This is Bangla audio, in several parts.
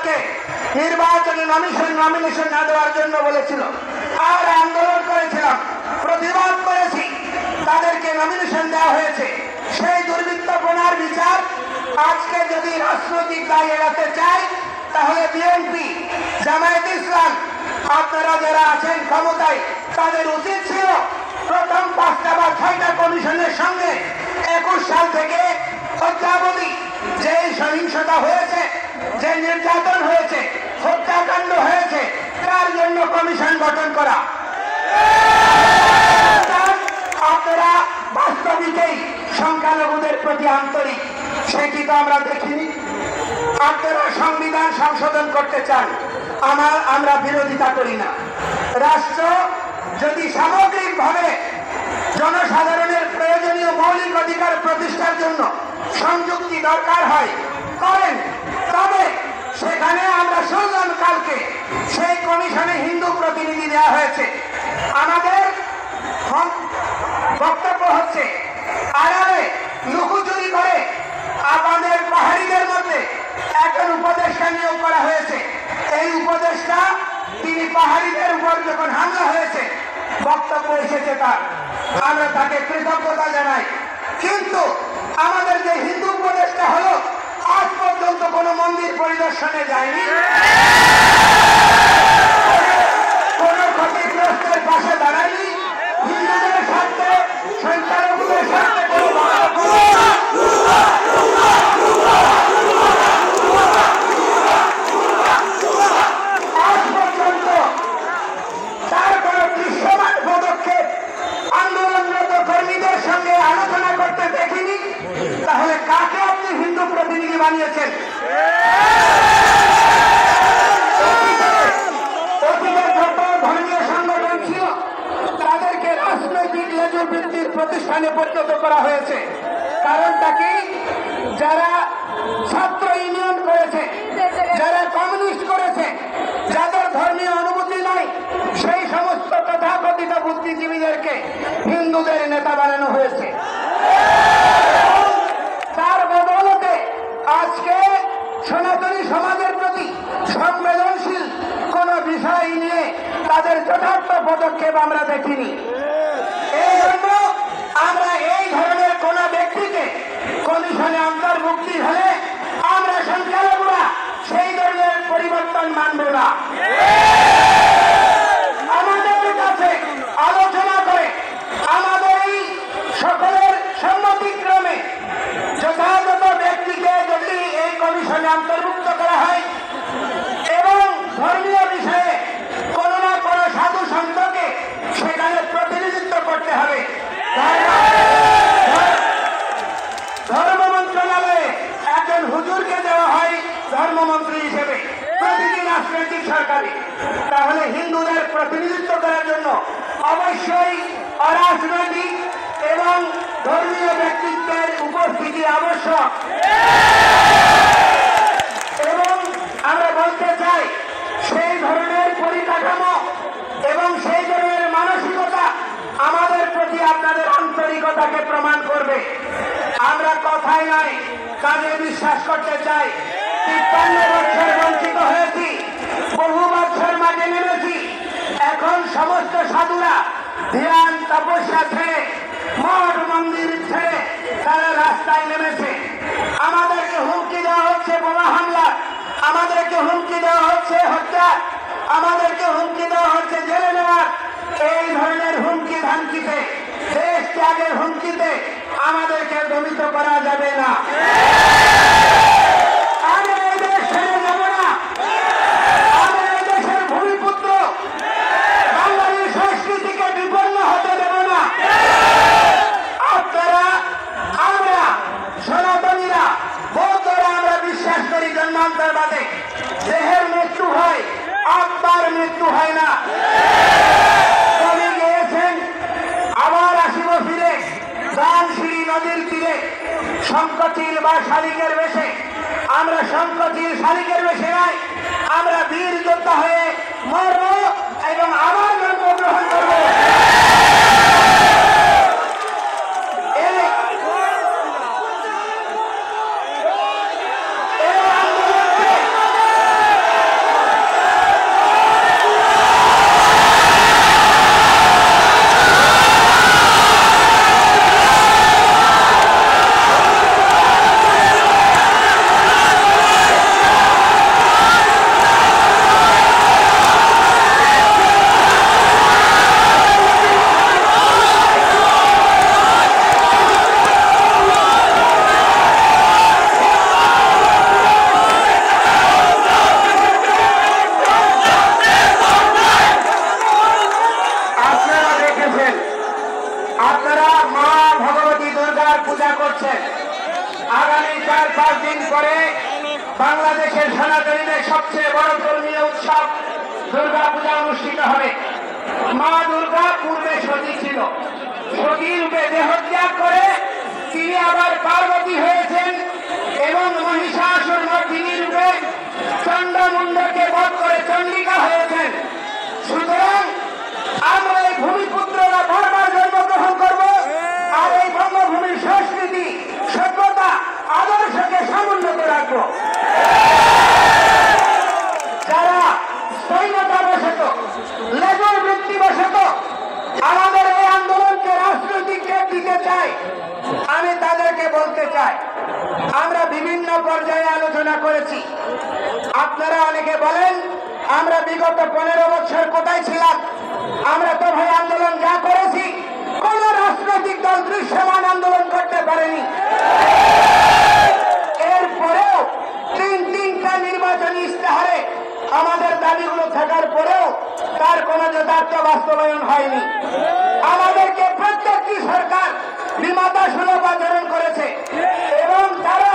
পরিষদকে নির্বাচনী নমিনেশন না দেওয়ার জন্য বলেছিল। আমরা আন্দোলন করেছিলাম, প্রতিবাদ করেছি, তাদেরকে নমিনেশন দেওয়া হয়েছে। সেই দুর্বৃত্তপনার বিচার আজকে যদি রাজনৈতিক দায় এড়াতে চায় তাহলে বিএনপি, জামায়াতে ইসলাম, আপনারা যারা আছেন ক্ষমতায়, তাদের উচিত ছিল প্রথম 5টা বা 6টা কমিশনের সঙ্গে 21 সাল থেকে অদ্যাবধি যে সহিংসতা হয়েছে, যে নির্যাতন হয়েছে, হত্যাকাণ্ড হয়েছে, তার জন্য কমিশন গঠন করা। আপনারা বাস্তবিকই সংখ্যালঘুদের প্রতি আন্তরিক, সেটি তো আমরা দেখিনি। আপনারা সংবিধান সংশোধন করতে চান, আমরা বিরোধিতা করি না। রাষ্ট্র যদি সামগ্রিকভাবে জনসাধারণের প্রয়োজনীয় মৌলিক অধিকার প্রতিষ্ঠার জন্য সংযুক্তি দরকার হয় করেন, তবে সেখানে আমরা শুনলাম কালকে সেই কমিশনে হিন্দু প্রতিনিধি দেওয়া হয়েছে। আমাদের বক্তব্য হচ্ছে আড়ালে লুকোচুরি করে আমাদের পাহাড়িদের মধ্যে একজন উপদেষ্টা নিয়োগ করা হয়েছে। এই উপদেষ্টা তিনি পাহাড়িদের উপর যখন হামলা হয়েছে বক্তব্য এসেছে তার, আমরা তাকে কৃতজ্ঞতা জানাই। কিন্তু আমাদের যে হিন্দু উপদেষ্টা হলো আজ পর্যন্ত কোন মন্দির পরিদর্শনে যায়নি, কোন ক্ষতিগ্রস্তের পাশে দাঁড়ায়নি, হিন্দুদের স্বার্থে, সংখ্যালঘুদের স্বার্থে আজ পর্যন্ত তার কোন দৃশ্যমান পদক্ষেপ আন্দোলনরত কর্মীদের সঙ্গে আলোচনা করতে দেখিনি। তাহলে কাকে আপনি হিন্দু প্রতিনিধি বানিয়েছেন? অতীতের যত ধর্মীয় সংগঠন ছিল তাদেরকে রাজনৈতিক লেজুরবৃত্তির প্রতিষ্ঠানে পরিণত করা হয়েছে। কারণটা কি? যারা ছাত্র ইউনিয়ন করেছে, যারা কমিউনিস্ট করেছে, যাদের ধর্মীয় অনুভূতি নাই, সেই সমস্ত তথাকথিত বুদ্ধিজীবীদেরকে হিন্দুদের নেতা বানানো হয়েছে। তার বদৌলতে আজকে সনাতনী সমাজের প্রতি সংবেদনশীল কোন বিষয় নিয়ে তাদের যথার্থ পদক্ষেপ আমরা দেখিনি। এই জন্য আমরা এই ধরনের কোন ব্যক্তিকে কমিশনে অন্তর্ভুক্তি হলে আমরা সংখ্যালঘুরা সেই ধরনের পরিবর্তন মানব না। আমাদের কাছে আলোচনা করে আমাদের এই সকলের সম্মতিক্রমে যথাযথ ব্যক্তিকে যদি এই কমিশনে অন্তর্ভুক্ত করা হয় এবং ধর্মীয় বিষয়ে কোন না কোন সাধু সন্তকে সেখানে প্রতিনিধিত্ব করতে হবে। ধর্ম মন্ত্রণালয়ে একজন হুজুরকে দেওয়া হয় ধর্মমন্ত্রী হিসেবে, প্রতিটি রাজনৈতিক সরকারি। তাহলে হিন্দুদের প্রতিনিধিত্ব করার জন্য অবশ্যই অরাজনৈতিক এবং ধর্মীয় ব্যক্তিত্বের উপস্থিতি আবশ্যক। এবং আমরা বলতে চাই সেই ধরনের পরিকাঠামো এবং সেই ধরনের মানসিকতা আমাদের প্রতি আপনাদের আন্তরিকতাকে প্রমাণ করবে। আমরা কথাই নয় কাজে বিশ্বাস করতে চাই। 53 বছর বঞ্চিত হয়েছি, বহু বছর মাঠে নেমেছি। এখন সমস্ত সাধুরা ধ্যান তপস্যা ছেড়ে, মঠ মন্দির ছেড়ে তারা রাস্তায় নেমেছে। আমাদেরকে হুমকি দেওয়া হচ্ছে বোমা হামলা, আমাদেরকে হুমকি দেওয়া হচ্ছে হত্যা, আমাদেরকে হুমকি দেওয়া হচ্ছে জেলে নেওয়ার। এই ধরনের হুমকি ধামকিতে, দেশ ত্যাগের হুমকিতে আমাদেরকে দমিত করা যাবে না। আমি এই দেশ ছেড়ে যাব না। আমি এই দেশের ভূমিপুত্র, বাঙালির সংস্কৃতিকে বিপন্ন হতে দেব না। আপনারা, আমরা সনাতনীরা, বৌদ্ধরা আমরা বিশ্বাস করি জন্মান্তর বাদে। দেহের মৃত্যু হয়, আত্মার মৃত্যু হয় না। কবি গিয়েছেন আবার আসিব ফিরে দানশিরি নদীর তীরে, শঙ্খচিল বা শালিকের বেশে। আমরা শঙ্খচিল শালিকের বেশে নয়, আমরা বীর যোদ্ধা হয়ে মরব এবং আবার জন্মগ্রহণ করব। দুর্গার পূজা করছেন। আগামী 4-5 দিন পরে বাংলাদেশের সনাতনীদের সবচেয়ে বড় ধর্মীয় উৎসব দুর্গা পূজা অনুষ্ঠিত হবে। মা দুর্গা পূর্বে সতী ছিল, সতী রূপে দেহত্যাগ করে তিনি আবার পার্বতী হয়েছেন এবং মহিষাসুর মর্দিনী রূপে চণ্ডমুণ্ডকে বধ করে চণ্ডিকা হয়েছেন। সুতরাং আমরা এই ভূমিপুত্ররা বারবার জন্মগ্রহণ করব আর এই বঙ্গভূমির সংস্কৃতি, সভ্যতা, আদর্শকে সমুন্নত রাখবো। যারা স্থৈর্যতাবশত, লেজুর বৃত্তিবশত আমাদের এই আন্দোলনকে রাজনৈতিক দিক দিতে চায়, আমি তাদেরকে বলতে চাই, আমরা বিভিন্ন পর্যায়ে আলোচনা করেছি। আপনারা অনেকে বলেন আমরা বিগত 15 বছর কোথায় ছিলাম? আমরা তো ভাই আন্দোলন যা করেছি কোন রাজনৈতিক দল দৃশ্যমান আন্দোলন করতে পারেনি। এরপরেও তিনটা নির্বাচনী ইশতেহারে আমাদের দাবিগুলো থাকার পরেও তার কোন যথার্থ বাস্তবায়ন হয়নি। আমাদেরকে প্রত্যেকটি সরকার বিমাতা সুলভ আচরণ করেছে এবং তারা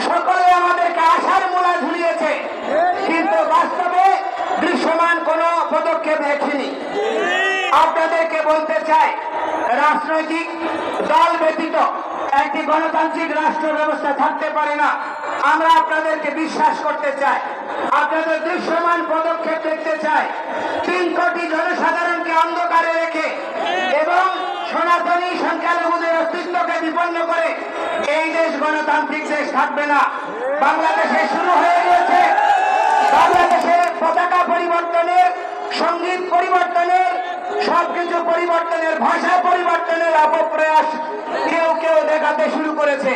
সকলে আমাদেরকে আশার মূলা ঝুলিয়েছে, কিন্তু বাস্তবে দৃশ্যমান কোন পদক্ষেপ দেখিনি। আপনাদেরকে বলতে চাই, রাজনৈতিক দল ব্যতীত একটি গণতান্ত্রিক রাষ্ট্র ব্যবস্থা থাকতে পারে না। আমরা আপনাদেরকে বিশ্বাস করতে চাই, আপনাদের দৃশ্যমান পদক্ষেপ দেখতে চাই। 3 কোটি জনসাধারণকে অন্ধকারে রেখে এবং সনাতনী সংখ্যালঘুদের অস্তিত্বকে বিপন্ন করে এই দেশ গণতান্ত্রিক দেশ থাকবে না। বাংলাদেশে শুরু হয়ে গিয়েছে বাংলাদেশের পতাকা পরিবর্তনের, সঙ্গীত পরিবর্তনের, সবকিছু পরিবর্তনের, ভাষা পরিবর্তনের অপপ্রয়াস কেউ কেউ দেখাতে শুরু করেছে।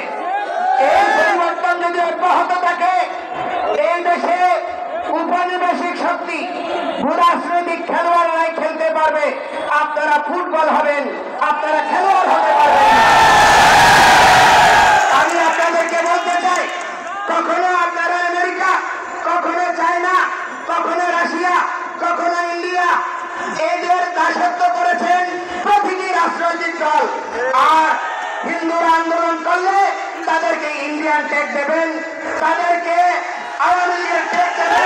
এই পরিবর্তন যদি অব্যাহত থাকে এই দেশে উপনিবেশিক শক্তি ভূরাজনৈতিক খেলোয়াড়রাই খেলতে পারবে। আপনারা ফুটবল হবেন, আপনারা খেলোয়াড় হতে পারবেন না। আমি আপনাদেরকে বলতে চাই, কখনো আপনারা আমেরিকা, কখনো চায়না, কখনো রাশিয়া, কখনো ইন্ডিয়া এদের দাসত্ব করেছেন প্রতিটি রাজনৈতিক দল। আর হিন্দুরা আন্দোলন করলে তাদেরকে ইন্ডিয়ান টেক দেবেন, তাদেরকে আওয়ামী লীগের টেক দেবেন।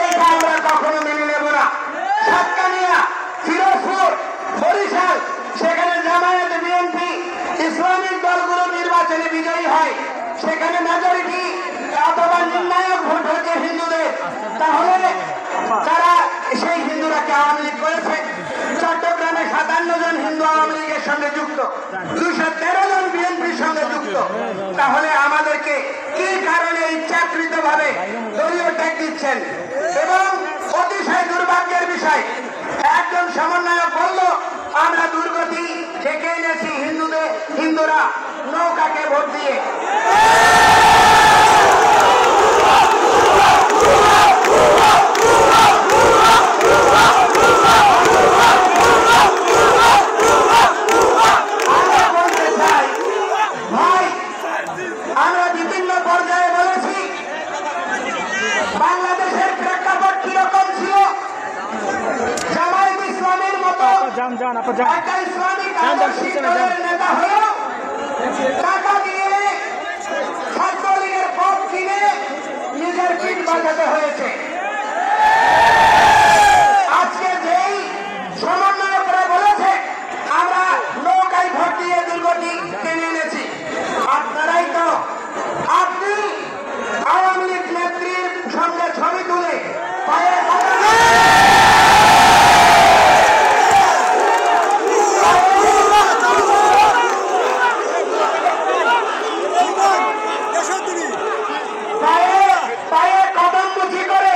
এইটা আমরা কখনো মেনে নেব না। সাতকানিয়া, ফিরোজপুর, বরিশাল, সেখানে জামায়াত, বিএনপি, ইসলামিক দলগুলো নির্বাচনে বিজয়ী হয়, সেখানে মেজরিটি অথবা নির্ণায়ক ভোট হচ্ছে হিন্দুদের। তাহলে যারা সেই হিন্দুরাকে আওয়ামী লীগ করেছে, চট্টগ্রামে 57 জন হিন্দু আওয়ামী লীগের সঙ্গে যুক্ত, 213 জন বিএনপির সঙ্গে যুক্ত। তাহলে আমাদেরকে কি কারণে ইচ্ছাকৃত ভাবে দলীয় ট্যাগ দিচ্ছেন? এবং অতিশয় দুর্ভাগ্যের বিষয়, একজন সমন্বয়ক বলল আমরা দুর্গতি ডেকে এনেছি হিন্দুরা নৌকাকে ভোট দিয়ে। আমরা বিভিন্ন পর্যায়ে বলেছি বাংলাদেশের প্রেক্ষাপট কিরকম ছিল। জামায়াত ইসলামের মতো একটা ইসলামিক আদর্শিক দলের নেতা হয়েও টাকা দিয়ে ছাত্রলীগের পথ কিনে নিজের পিঠ বাঁচাতে হয়েছে। আজকে যেই সমন্বয়করা বলেছে আমরা নৌকায় ভোট দিয়ে দুর্গতি টেনে এনেছি, আপনারাই তো, আপনি আওয়ামী লীগ নেত্রীর সঙ্গে ছবি তুলে পায়ে কদমমুখী করে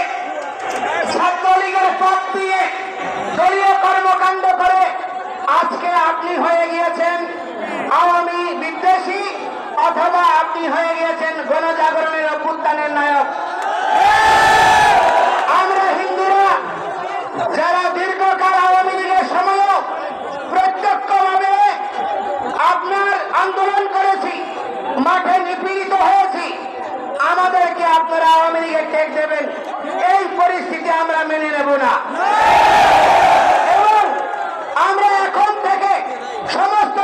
ছাত্রলীগের পথ দিয়ে দলীয় কর্মকাণ্ড করে আজকে আপনি হয়ে গিয়েছেন আওয়ামী বিদ্বেষী, অথবা আপনি হয়ে গিয়েছেন গণজাগরণের অভ্যুত্থানের নায়ক। আমরা হিন্দুরা যারা দীর্ঘকাল আওয়ামী লীগের সময়ও প্রত্যক্ষভাবে আপনার আন্দোলন করেছি, মাঠে নিপীড়িত হয়েছি, আমাদেরকে আপনারা আওয়ামী লীগের টেক দেবেন এই পরিস্থিতি আমরা মেনে নেব না। এবং আমরা এখন থেকে সমস্ত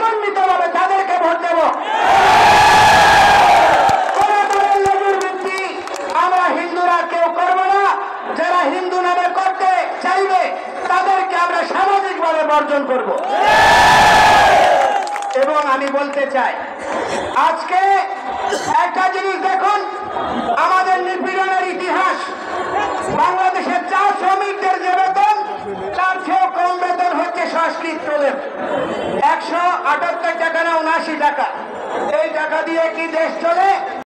সমন্বিতভাবে তাদেরকে ভোট দেব। কোন দলের লেজুর ভিত্তি আমরা হিন্দুরা কেউ করবো না। যারা হিন্দু নামে করতে চাইবে তাদেরকে আমরা সামাজিকভাবে বর্জন করব। এবং আমি বলতে চাই, আজকে একটা জিনিস দেখুন, আমাদের নিপীড়নের ইতিহাস। বাংলাদেশের চা শ্রমিকদের যে বেতন, তার চেয়েও কম বেতন হচ্ছে সংস্কৃত টোলের 178 টাকা না 79 টাকা। এই টাকা দিয়ে কি দেশ চলে?